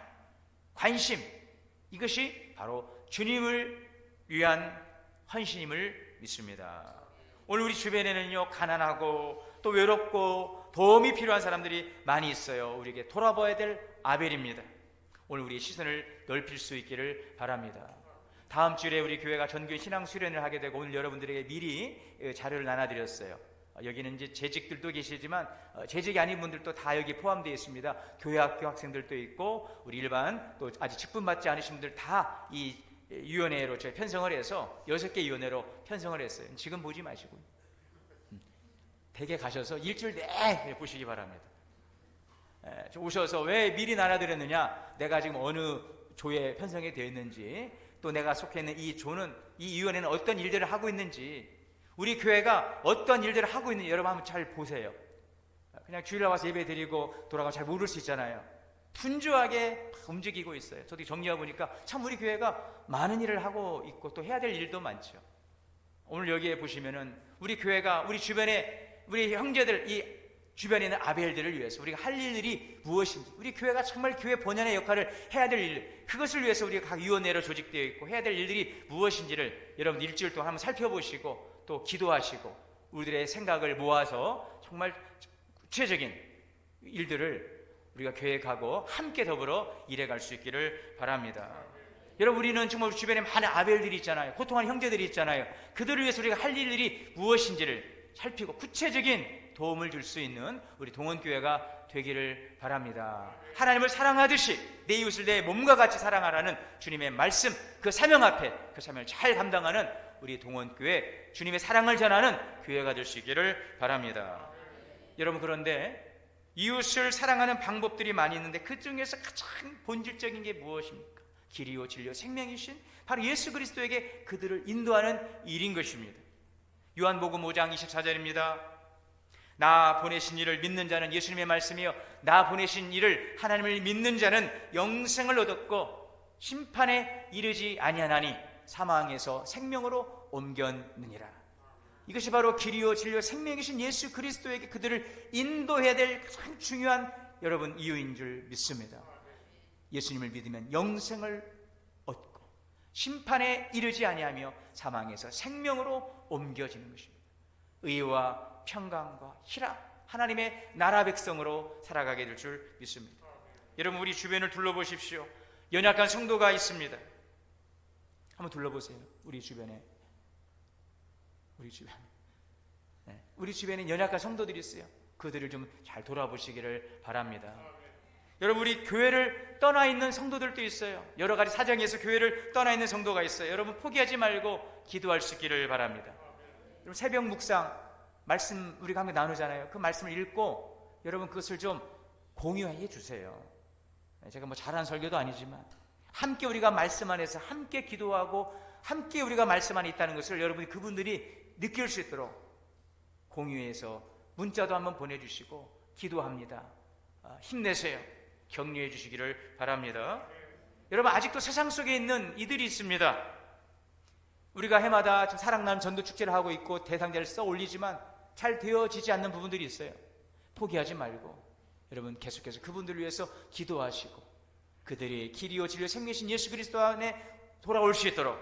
관심, 이것이 바로 주님을 위한 헌신임을 믿습니다. 오늘 우리 주변에는요, 가난하고 또 외롭고 도움이 필요한 사람들이 많이 있어요. 우리에게 돌아봐야 될 아벨입니다. 오늘 우리의 시선을 넓힐 수 있기를 바랍니다. 다음 주에 우리 교회가 전교회 신앙 수련을 하게 되고 오늘 여러분들에게 미리 자료를 나눠드렸어요. 여기는 이제 재직들도 계시지만 재직이 아닌 분들도 다 여기 포함되어 있습니다. 교회학교 학생들도 있고 우리 일반 또 아직 직분받지 않으신 분들 다 이 위원회로 저희 편성을 해서 6개 위원회로 편성을 했어요. 지금 보지 마시고 댁에 가셔서 일주일 내내 보시기 바랍니다. 오셔서 왜 미리 나눠드렸느냐, 내가 지금 어느 조에 편성이 되어 있는지, 또 내가 속해 있는 이 조는, 이 위원회는 어떤 일들을 하고 있는지, 우리 교회가 어떤 일들을 하고 있는지 여러분 한번 잘 보세요. 그냥 주일날 와서 예배 드리고 돌아가면 잘 모를 수 있잖아요. 분주하게 움직이고 있어요. 저도 정리해 보니까 참 우리 교회가 많은 일을 하고 있고 또 해야 될 일도 많죠. 오늘 여기에 보시면은 우리 교회가 우리 주변에 우리 형제들, 이 주변에 있는 아벨들을 위해서 우리가 할 일들이 무엇인지, 우리 교회가 정말 교회 본연의 역할을 해야 될 일, 그것을 위해서 우리가 각 위원회로 조직되어 있고 해야 될 일들이 무엇인지를 여러분 일주일 동안 한번 살펴보시고 또 기도하시고 우리들의 생각을 모아서 정말 구체적인 일들을 우리가 계획하고 함께 더불어 일해갈 수 있기를 바랍니다. 여러분, 우리는 정말 우리 주변에 많은 아벨들이 있잖아요. 고통하는 형제들이 있잖아요. 그들을 위해서 우리가 할 일들이 무엇인지를 살피고 구체적인 도움을 줄 수 있는 우리 동원교회가 되기를 바랍니다. 하나님을 사랑하듯이 내 이웃을 내 몸과 같이 사랑하라는 주님의 말씀, 그 사명 앞에 그 사명을 잘 감당하는 우리 동원교회, 주님의 사랑을 전하는 교회가 될 수 있기를 바랍니다. 여러분, 그런데 이웃을 사랑하는 방법들이 많이 있는데 그 중에서 가장 본질적인 게 무엇입니까? 길이요 진리요 생명이신 바로 예수 그리스도에게 그들을 인도하는 일인 것입니다. 요한복음 5장 24절입니다. 나 보내신 이를 믿는 자는, 예수님의 말씀이요, 나 보내신 이를, 하나님을 믿는 자는 영생을 얻었고 심판에 이르지 아니하나니 사망에서 생명으로 옮겼느니라. 이것이 바로 길이요 진리요 생명이신 예수 그리스도에게 그들을 인도해야 될 가장 중요한 여러분 이유인 줄 믿습니다. 예수님을 믿으면 영생을 얻고 심판에 이르지 아니하며 사망에서 생명으로 옮겨지는 것입니다. 의와 평강과 희락, 하나님의 나라 백성으로 살아가게 될 줄 믿습니다. 여러분, 우리 주변을 둘러보십시오. 연약한 성도가 있습니다. 한번 둘러보세요. 우리 주변에 우리 주변에 연약한 성도들이 있어요. 그들을 좀 잘 돌아보시기를 바랍니다. 여러분, 우리 교회를 떠나 있는 성도들도 있어요. 여러 가지 사정에서 교회를 떠나 있는 성도가 있어요. 여러분, 포기하지 말고 기도할 수 있기를 바랍니다. 여러분, 새벽 묵상 말씀 우리가 함께 나누잖아요. 그 말씀을 읽고 여러분 그것을 좀 공유해 주세요. 제가 뭐 잘한 설교도 아니지만 함께 우리가 말씀 안에서 함께 기도하고 함께 우리가 말씀 안에 있다는 것을 여러분이 그분들이 느낄 수 있도록 공유해서 문자도 한번 보내주시고 기도합니다. 힘내세요. 격려해 주시기를 바랍니다. 여러분, 아직도 세상 속에 있는 이들이 있습니다. 우리가 해마다 좀 사랑나는 전도 축제를 하고 있고 대상자를 써 올리지만 잘 되어지지 않는 부분들이 있어요. 포기하지 말고 여러분 계속해서 그분들을 위해서 기도하시고 그들이 길이요 진리요 생명이신 예수 그리스도 안에 돌아올 수 있도록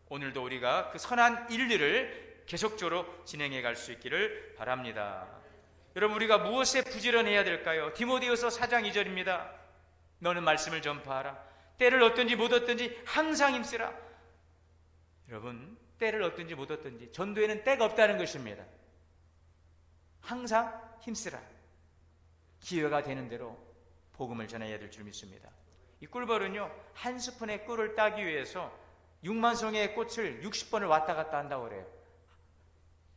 오늘도 우리가 그 선한 일들을 계속적으로 진행해 갈 수 있기를 바랍니다. 여러분, 우리가 무엇에 부지런해야 될까요? 디모데후서 4장 2절입니다. 너는 말씀을 전파하라. 때를 얻든지 못 얻든지 항상 힘쓰라. 여러분, 때를 얻든지 못 얻든지 전도에는 때가 없다는 것입니다. 항상 힘쓰라. 기회가 되는 대로 복음을 전해야 될 줄 믿습니다. 이 꿀벌은요, 한 스푼의 꿀을 따기 위해서 6만 송이의 꽃을 60번을 왔다 갔다 한다고 그래요.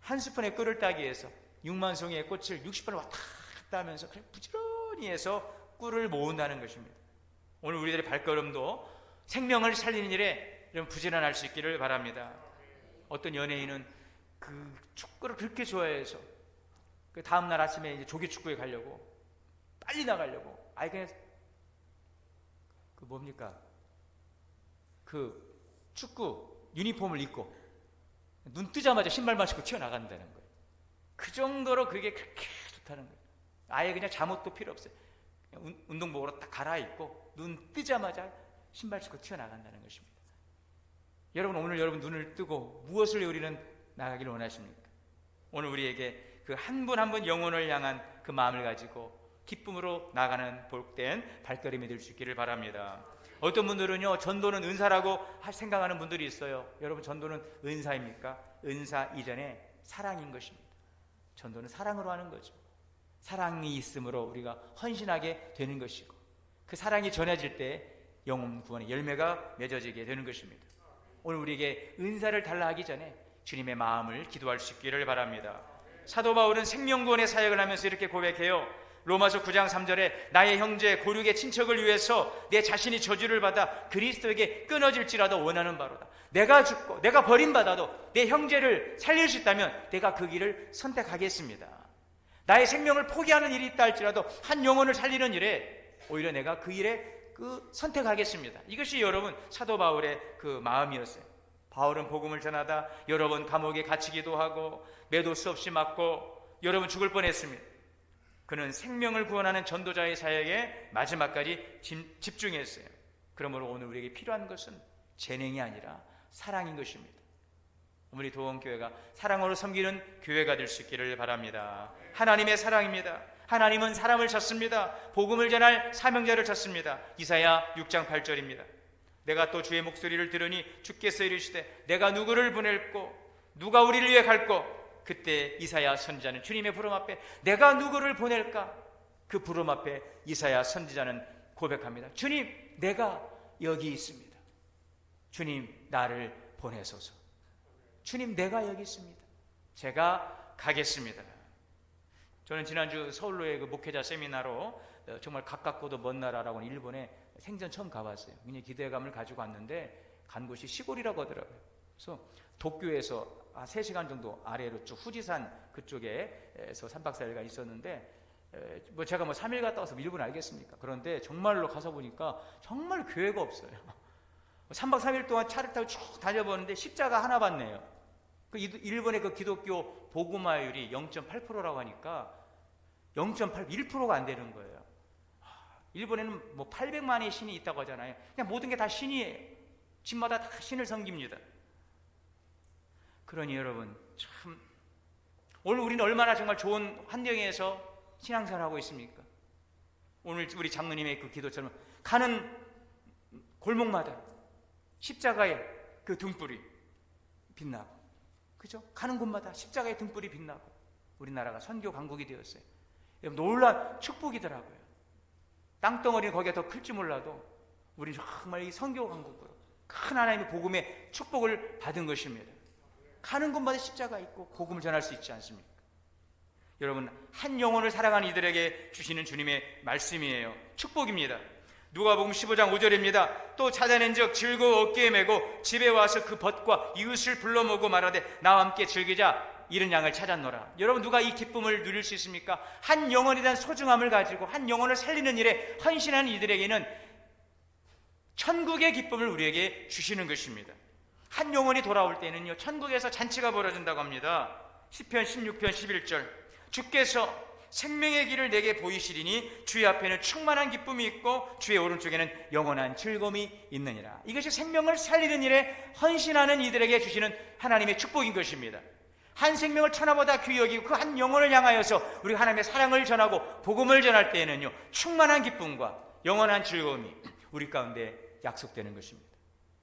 한 스푼의 꿀을 따기 위해서 6만 송이의 꽃을 60번을 왔다 갔다 하면서 그냥 부지런히 해서 꿀을 모은다는 것입니다. 오늘 우리들의 발걸음도 생명을 살리는 일에 좀 부지런할 수 있기를 바랍니다. 어떤 연예인은 그 축구를 그렇게 좋아해서 그 다음날 아침에 이제 조기 축구에 가려고 빨리 나가려고 그냥 그 축구 유니폼을 입고 눈 뜨자마자 신발만 신고 튀어나간다는 거예요. 그 정도로 그게 그렇게 좋다는 거예요. 아예 그냥 잠옷도 필요 없어요. 그냥 운동복으로 딱 갈아입고 눈 뜨자마자 신발 신고 튀어나간다는 것입니다. 여러분, 오늘 여러분 눈을 뜨고 무엇을 우리는 나가기를 원하십니까? 오늘 우리에게 그 한 분 한 분 영혼을 향한 그 마음을 가지고 기쁨으로 나가는 복된 발걸음이 될 수 있기를 바랍니다. 어떤 분들은요, 전도는 은사라고 생각하는 분들이 있어요. 여러분, 전도는 은사입니까? 은사 이전에 사랑인 것입니다. 전도는 사랑으로 하는 거죠. 사랑이 있으므로 우리가 헌신하게 되는 것이고 그 사랑이 전해질 때 영혼 구원의 열매가 맺어지게 되는 것입니다. 오늘 우리에게 은사를 달라 하기 전에 주님의 마음을 기도할 수 있기를 바랍니다. 사도 바울은 생명구원의 사역을 하면서 이렇게 고백해요. 로마서 9장 3절에 나의 형제 고륙의 친척을 위해서 내 자신이 저주를 받아 그리스도에게 끊어질지라도 원하는 바로다. 내가 죽고 내가 버림받아도 내 형제를 살릴 수 있다면 내가 그 길을 선택하겠습니다. 나의 생명을 포기하는 일이 있다 할지라도 한 영혼을 살리는 일에 오히려 내가 그 일에 선택하겠습니다. 이것이 여러분 사도 바울의 그 마음이었어요. 바울은 복음을 전하다 여러 번 감옥에 갇히기도 하고 매도 수없이 맞고 여러 번 죽을 뻔했습니다. 그는 생명을 구원하는 전도자의 사역에 마지막까지 집중했어요. 그러므로 오늘 우리에게 필요한 것은 재능이 아니라 사랑인 것입니다. 우리 도원교회가 사랑으로 섬기는 교회가 될 수 있기를 바랍니다. 하나님의 사랑입니다. 하나님은 사람을 찾습니다. 복음을 전할 사명자를 찾습니다. 이사야 6장 8절입니다. 내가 또 주의 목소리를 들으니 주께서 이르시되 내가 누구를 보낼꼬 누가 우리를 위해 갈꼬. 그때 이사야 선지자는 주님의 부름 앞에 내가 누구를 보낼까? 그 부름 앞에 이사야 선지자는 고백합니다. 주님, 내가 여기 있습니다. 주님, 나를 보내소서. 주님, 내가 여기 있습니다. 제가 가겠습니다. 저는 지난주 서울로의 그 목회자 세미나로 정말 가깝고도 먼 나라라고 일본에 생전 처음 가봤어요. 굉장히 기대감을 가지고 왔는데 간 곳이 시골이라고 하더라고요. 그래서 도쿄에서 3시간 정도 아래로 쭉 후지산 그쪽에서 3박 4일간 있었는데 제가 3일 갔다 와서 일본 알겠습니까? 그런데 정말로 가서 보니까 정말 교회가 없어요. 3박 3일 동안 차를 타고 쭉 다녀보는데 십자가 하나 봤네요. 일본의 그 기독교 복음화율이 0.8%라고 하니까 0.8, 1%가 안 되는 거예요. 일본에는 뭐 800만의 신이 있다고 하잖아요. 그냥 모든 게 다 신이에요. 집마다 다 신을 섬깁니다. 그러니 여러분, 참 오늘 우리는 얼마나 정말 좋은 환경에서 신앙생활하고 있습니까? 오늘 우리 장로님의 그 기도처럼 가는 골목마다 십자가의 그 등불이 빛나고, 그죠? 가는 곳마다 십자가의 등불이 빛나고 우리나라가 선교 강국이 되었어요. 놀라운 축복이더라고요. 땅덩어리는 거기가 더 클지 몰라도 우리 정말 이 선교 강국으로 큰 하나님의 복음의 축복을 받은 것입니다. 가는 곳마다 십자가 있고 복음을 전할 수 있지 않습니까? 여러분, 한 영혼을 사랑하는 이들에게 주시는 주님의 말씀이에요. 축복입니다. 누가복음 15장 5절입니다. 또 찾아낸즉 즐거워 어깨에 메고 집에 와서 그 벗과 이웃을 불러 모으고 말하되 나와 함께 즐기자. 잃은 양을 찾았노라. 여러분, 누가 이 기쁨을 누릴 수 있습니까? 한 영혼에 대한 소중함을 가지고 한 영혼을 살리는 일에 헌신하는 이들에게는 천국의 기쁨을 우리에게 주시는 것입니다. 한 영혼이 돌아올 때는요, 천국에서 잔치가 벌어진다고 합니다. 시편 16편 11절, 주께서 생명의 길을 내게 보이시리니 주의 앞에는 충만한 기쁨이 있고 주의 오른쪽에는 영원한 즐거움이 있느니라. 이것이 생명을 살리는 일에 헌신하는 이들에게 주시는 하나님의 축복인 것입니다. 한 생명을 천하보다 귀히 여기고 그 한 영혼을 향하여서 우리가 하나님의 사랑을 전하고 복음을 전할 때에는요, 충만한 기쁨과 영원한 즐거움이 우리 가운데 약속되는 것입니다.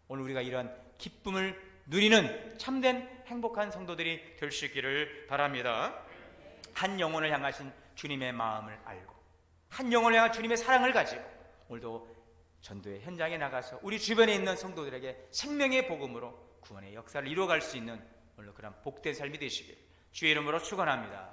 오늘 우리가 이러한 기쁨을 누리는 참된 행복한 성도들이 될 수 있기를 바랍니다. 한 영혼을 향하신 주님의 마음을 알고 한 영혼을 향한 주님의 사랑을 가지고 오늘도 전도의 현장에 나가서 우리 주변에 있는 성도들에게 생명의 복음으로 구원의 역사를 이루어갈 수 있는 오늘 그런 복된 삶이 되시길 주의 이름으로 축원합니다.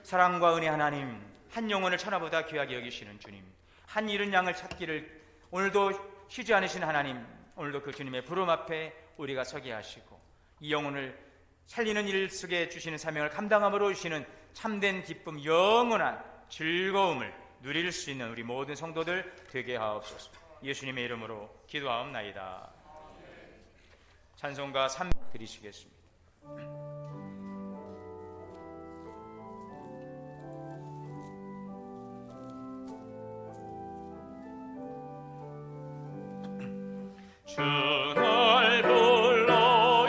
사랑과 은혜 하나님, 한 영혼을 천하보다 귀하게 여기시는 주님, 한 잃은 양을 찾기를 오늘도 쉬지 않으신 하나님, 오늘도 그 주님의 부름 앞에 우리가 서게 하시고 이 영혼을 살리는 일 속에 주시는 사명을 감당함으로 주시는 참된 기쁨, 영원한 즐거움을 누릴 수 있는 우리 모든 성도들 되게 하옵소서. 예수님의 이름으로 기도하옵나이다. 찬송가 3 드리시겠습니다. 주 날 불러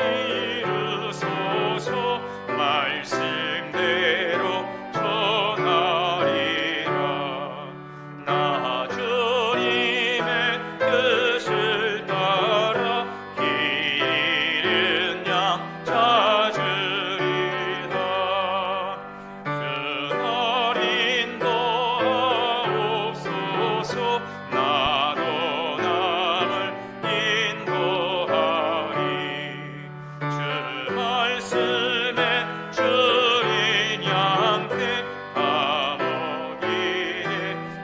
이루소서 말씀대로 전하리라. 나 주님의 뜻을 따라 길 잃은 양 찾으리라. 주날 인도하옵소서. 나도 남을 인도하리. 주 말씀에 주인 양떼 다 먹이게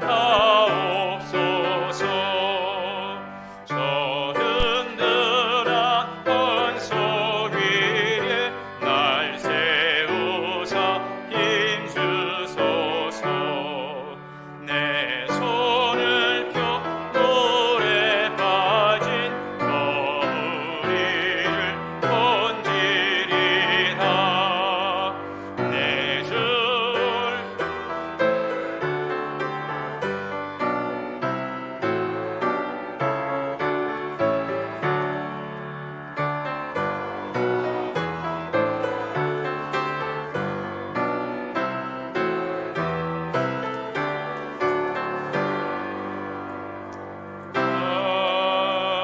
하옵소서. 저 든든한 언석 위에 날 세우사 힘주소서. 내 손을 펴 물에 빠진 거북이를 건지리다. 내 줄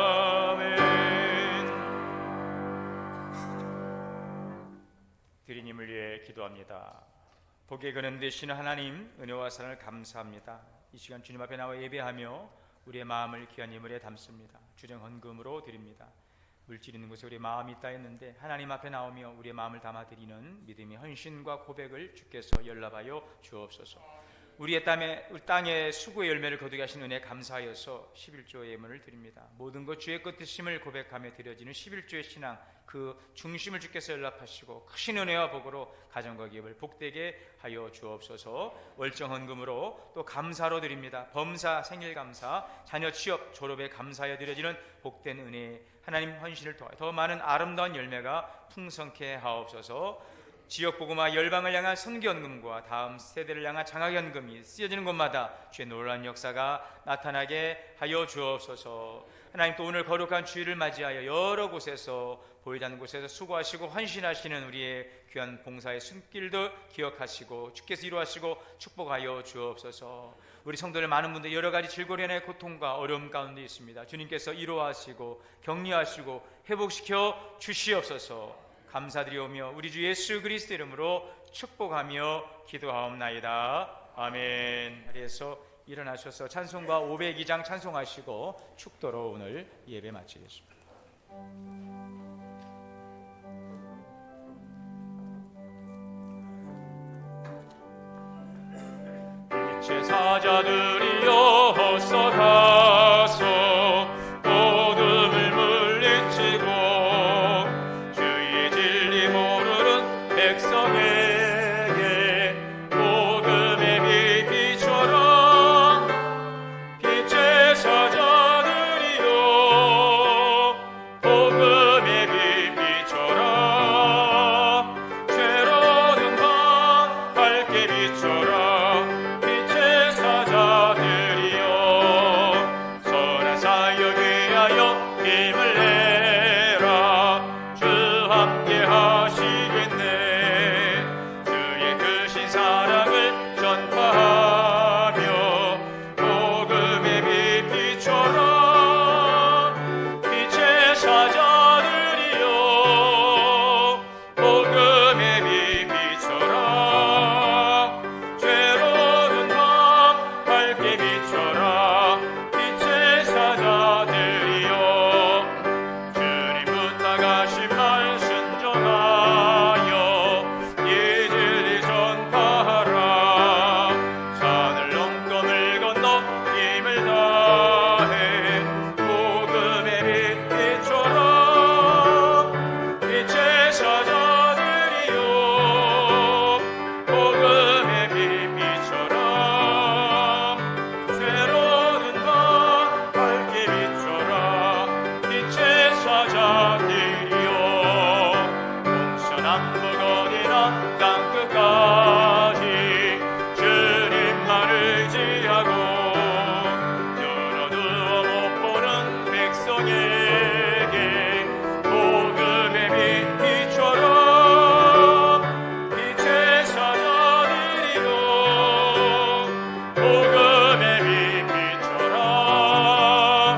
아멘. 드리님을 위해 기도합니다. 복에 근원 되시는 하나님, 은혜와 사랑을 감사합니다. 이 시간 주님 앞에 나와 예배하며 우리의 마음을 귀한 예물에 담습니다. 주정 헌금으로 드립니다. 물질 있는 곳에 우리의 마음이 있다 했는데 하나님 앞에 나오며 우리의 마음을 담아드리는 믿음의 헌신과 고백을 주께서 연락하여 주옵소서. 우리의 땅에 수고의 열매를 거두게 하신 은혜에 감사하여서 11조의 예물을 드립니다. 모든 것 주의 뜻임을 고백하며 드려지는 11조의 신앙, 그 중심을 주께서 연락하시고 크신 은혜와 복으로 가정과 기업을 복되게 하여 주옵소서. 월정 헌금으로 또 감사로 드립니다. 범사, 생일 감사, 자녀 취업, 졸업에 감사하여 드려지는 복된 은혜, 하나님 헌신을 통하여 더 많은 아름다운 열매가 풍성케 하옵소서. 지역복음화 열방을 향한 선교연금과 다음 세대를 향한 장학연금이 쓰여지는 곳마다 주의 놀라운 역사가 나타나게 하여 주옵소서. 하나님, 또 오늘 거룩한 주일을 맞이하여 여러 곳에서 보이지 않는 곳에서 수고하시고 헌신하시는 우리의 귀한 봉사의 손길도 기억하시고 주께서 이루하시고 축복하여 주옵소서. 우리 성도들 많은 분들 여러 가지 질고련의 고통과 어려움 가운데 있습니다. 주님께서 이루하시고 격려하시고 회복시켜 주시옵소서. 감사드리오며 우리 주 예수 그리스도 이름으로 축복하며 기도하옵나이다. 아멘. 자리에서 일어나셔서 찬송가 502장 찬송하시고 축도로 오늘 예배 마치겠습니다. 빛의 사자들이여 어서 가서 어둠을 물리치고 주의 진리 모르는 백성에게 복음의 빛 비춰라. 빛의 사자들이여 복음의 빛 비춰라. 죄로는 밤 밝게 비춰라. 힘을 내라. 주 함께 하시겠네. 주의 크신 사랑을 전파하며 복음의 빛 비춰라. 빛의 사자들이여 복음의 빛 비춰라.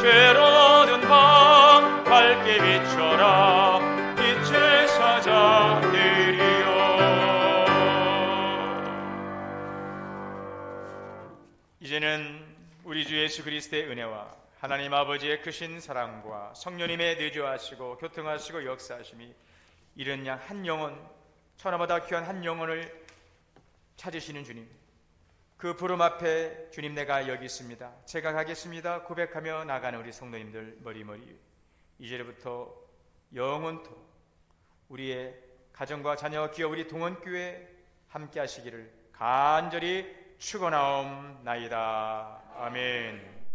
죄로는 밤 밝게 비춰라. 빛의 사자들이여 이제는 우리 주 예수 그리스도의 은혜와 하나님 아버지의 크신 사랑과 성령님의 내주하시고 교통하시고 역사하심이 이른 양 한 영혼, 천하보다 귀한 한 영혼을 찾으시는 주님, 그 부름 앞에 주님 내가 여기 있습니다, 제가 가겠습니다 고백하며 나가는 우리 성도님들 머리머리 이제부터 영원토록 우리의 가정과 자녀 기업 우리 동원교회 함께 하시기를 간절히 축원하옵나이다. 아멘.